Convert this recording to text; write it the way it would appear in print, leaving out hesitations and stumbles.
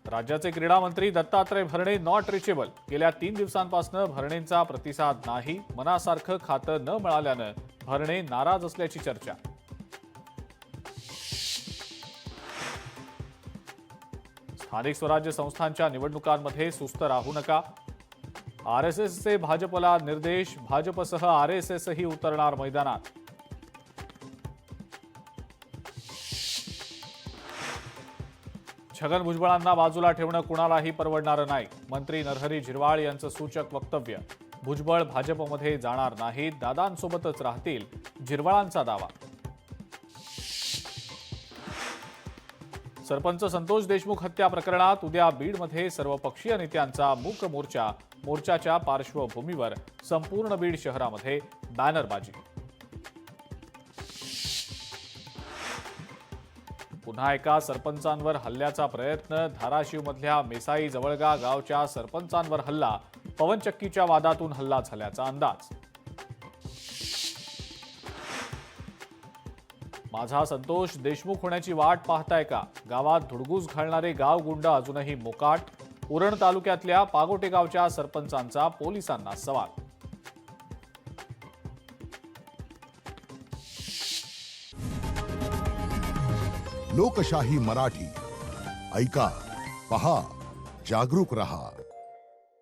राज्याचे क्रीडा मंत्री दत्तात्रय भरणे नॉट रिचेबल। गेल्या 3 दिवसांपासून भरणेंचा प्रतिसाद नाही। मनासारखं खातं न मिळाल्यानं भरणे नाराज असल्याची चर्चा। स्थानिक स्वराज्य संस्थांच्या निवडणुकांमध्ये सुस्त राहू नका। आरएसएसचे भाजपला निर्देश। भाजपसह आरएसएसही उतरणार मैदानात। छगन भुजबळांना बाजूला ठेवणं कुणालाही परवडणारं नाही। मंत्री नरहरी झिरवाळ यांचं सूचक वक्तव्य। भुजबळ भाजपमध्ये जाणार नाहीत, दादांसोबतच राहतील, झिरवाळांचा दावा। सरपंच संतोष देशमुख हत्या प्रकरणात उद्या बीडमध्ये सर्वपक्षीय नेत्यांचा मूक मोर्चा। मोर्चाच्या पार्श्वभूमीवर संपूर्ण बीड शहरामध्ये बॅनरबाजी। पुन्हा एका सरपंचांवर हल्ल्याचा प्रयत्न। धाराशिवमधल्या मेसाई जवळगा गावच्या सरपंचांवर हल्ला। पवनचक्कीच्या वादातून हल्ला झाल्याचा अंदाज। माझा संतोष देशमुख होण्याची वाट पाहताय का? गावात धुडगूस घालणारे गावगुंड अजूनही मोकाट। उरण तालुक्यातल्या पागोटे गावच्या सरपंचांचा पोलिसांना सवाल। लोकशाही मराठी ऐका, पहा, जागरूक रहा।